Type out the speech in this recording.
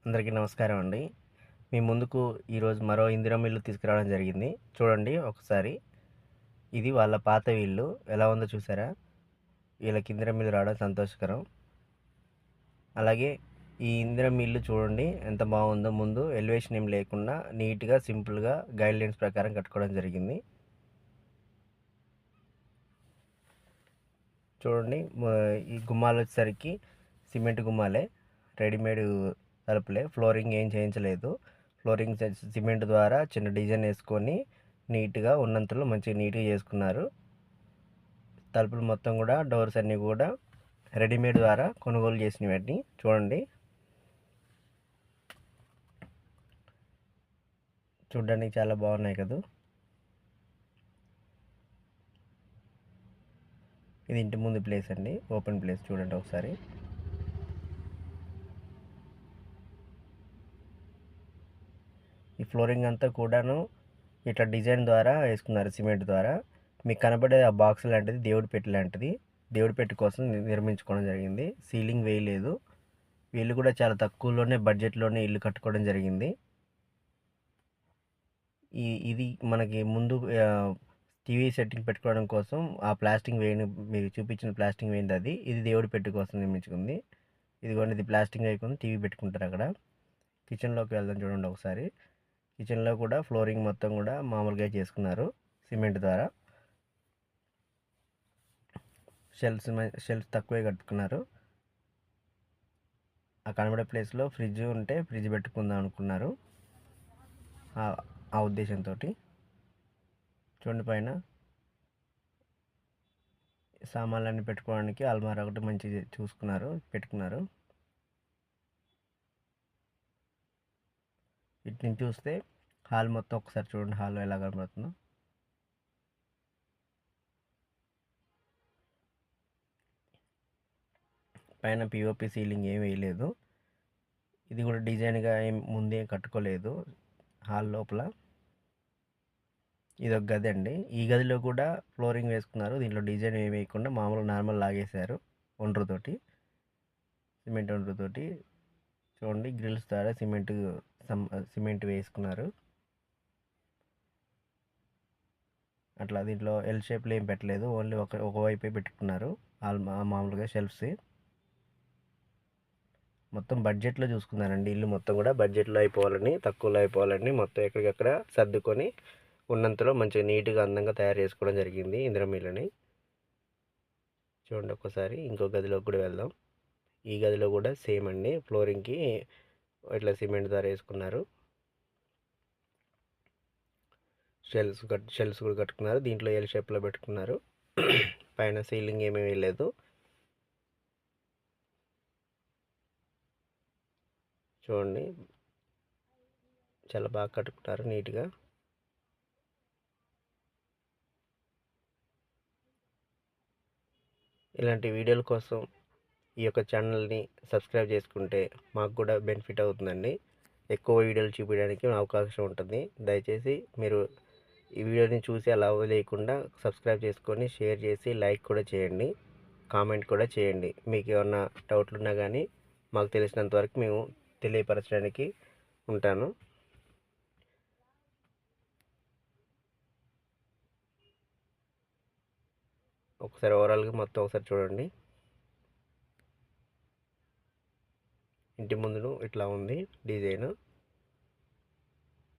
అందరికీ నమస్కారం అండి. మీ ముందుకు ఈరోజు మరో ఇందిరమ్మ ఇల్లు తీసుకురావడం జరిగింది. చూడండి ఒకసారి. ఇది వాళ్ళ పాత ఇల్లు. ఎలా ఉందో చూసారా? వీళ్ళకి ఇందిరమ్మ ఇల్లు రావడం సంతోషకరం. అలాగే ఈ ఇందిరమ్మ ఇల్లు చూడండి ఎంత బాగుందో. ముందు ఎలివేషన్ ఏం లేకుండా నీట్‌గా, సింపుల్‌గా గైడ్‌లైన్స్ ప్రకారం కట్టుకోవడం జరిగింది. చూడండి ఈ గుమ్మాలొచ్చేసరికి సిమెంట్ గుమ్మాలే. రెడీమేడ్ తలుపులే. ఫ్లోరింగ్ ఏం చేయించలేదు. ఫ్లోరింగ్ సిమెంట్ ద్వారా చిన్న డిజైన్ వేసుకొని నీట్‌గా ఉన్నంతలో మంచిగా నీట్‌గా చేసుకున్నారు. తలుపులు మొత్తం కూడా డోర్స్ అన్నీ కూడా రెడీమేడ్ ద్వారా కొనుగోలు చేసినవన్నీ చూడండి. చూడడానికి చాలా బాగున్నాయి కదా. ఇది ఇంటి ముందు ప్లేస్ అండి. ఓపెన్ ప్లేస్ చూడండి ఒకసారి. ఈ ఫ్లోరింగ్ అంతా కూడాను ఇట్లా డిజైన్ ద్వారా వేసుకున్నారు సిమెంట్ ద్వారా. మీకు కనబడే ఆ బాక్స్ లాంటిది దేవుడి పెట్టి లాంటిది. దేవుడి పెట్టి కోసం నిర్మించుకోవడం జరిగింది. సీలింగ్ వేయలేదు. వీళ్ళు కూడా చాలా తక్కువలోనే బడ్జెట్లోనే ఇల్లు కట్టుకోవడం జరిగింది. ఇది మనకి ముందు టీవీ సెట్టింగ్ పెట్టుకోవడం కోసం ఆ ప్లాస్టింగ్ వేయని, మీరు చూపించిన ప్లాస్టింగ్ వేయింది అది. ఇది దేవుడి పెట్టి కోసం నిర్మించుకుంది. ఇదిగోండి, ఇది ప్లాస్టింగ్ వేయకుండా టీవీ పెట్టుకుంటారు అక్కడ. కిచెన్లోకి వెళ్దాం చూడండి ఒకసారి. కిచెన్లో కూడా ఫ్లోరింగ్ మొత్తం కూడా మామూలుగా చేసుకున్నారు సిమెంట్ ద్వారా. షెల్ఫ్స్ తక్కువే కట్టుకున్నారు. ఆ కనబడే ప్లేస్లో ఫ్రిడ్జ్ ఉంటే ఫ్రిడ్జ్ పెట్టుకుందాం అనుకున్నారు ఆ ఉద్దేశంతో. చూడండి పైన సామాన్లన్నీ పెట్టుకోవడానికి అల్మారా ఒకటి మంచి పెట్టుకున్నారు. ఇటు నుంచి చూస్తే హాల్ మొత్తం ఒకసారి చూడండి. హాల్లో ఎలా కనబడుతుందో. పైన పిఓపి సీలింగ్ ఏం వేయలేదు. ఇది కూడా డిజైన్గా ఏం ముందే కట్టుకోలేదు. హాల్ లోపల ఇది ఒక గది అండి. ఈ గదిలో కూడా ఫ్లోరింగ్ వేసుకున్నారు. దీంట్లో డిజైన్ ఏమి వేయకుండా మామూలు నార్మల్ లాగేశారు ఒండ్రుతోటి, సిమెంట్ ఒండ్రుతోటి. చూడండి గ్రిల్స్ ద్వారా సిమెంట్ వేసుకున్నారు. అట్లా దీంట్లో ఎల్ షేప్లో ఏం పెట్టలేదు. ఓన్లీ ఒకవైపే పెట్టుకున్నారు మామూలుగా షెల్ఫ్స్. మొత్తం బడ్జెట్లో చూసుకున్నారండి. ఇల్లు మొత్తం కూడా బడ్జెట్లో అయిపోవాలని, తక్కువలో అయిపోవాలని మొత్తం ఎక్కడికక్కడ సర్దుకొని ఉన్నంతలో మంచిగా నీట్గా అందంగా తయారు చేసుకోవడం జరిగింది ఇందిరమ్మ ఇల్లుని. చూడండి ఒక్కసారి. ఇంకో గదిలోకి కూడా వెళ్దాం. ఈ గదిలో కూడా సేమ్ అండి. ఫ్లోరింగ్కి ఇట్లా సిమెంట్ ద్వారా వేసుకున్నారు. షెల్ఫ్స్ కూడా కట్టుకున్నారు. దీంట్లో ఎల్ షేప్లో పెట్టుకున్నారు. పైన సీలింగ్ ఏమీ వేయలేదు. చూడండి చాలా బాగా కట్టుకున్నారు నీట్గా. ఇలాంటి వీడియోల కోసం ఈ యొక్క ఛానల్ని సబ్స్క్రైబ్ చేసుకుంటే మాకు కూడా బెనిఫిట్ అవుతుందండి. ఎక్కువ వీడియోలు చూపించడానికి అవకాశం ఉంటుంది. దయచేసి మీరు ఈ వీడియోని చూసి అలా వదిలేయకుండా సబ్స్క్రైబ్ చేసుకొని షేర్ చేసి లైక్ కూడా చేయండి. కామెంట్ కూడా చేయండి. మీకు ఏమన్నా డౌట్లు ఉన్నా కానీ మాకు తెలిసినంత వరకు మేము తెలియపరచడానికి ఉంటాను. ఒకసారి ఓవరాల్గా మొత్తం ఒకసారి చూడండి. ఇంటి ముందును ఇట్లా ఉంది డిజైన్.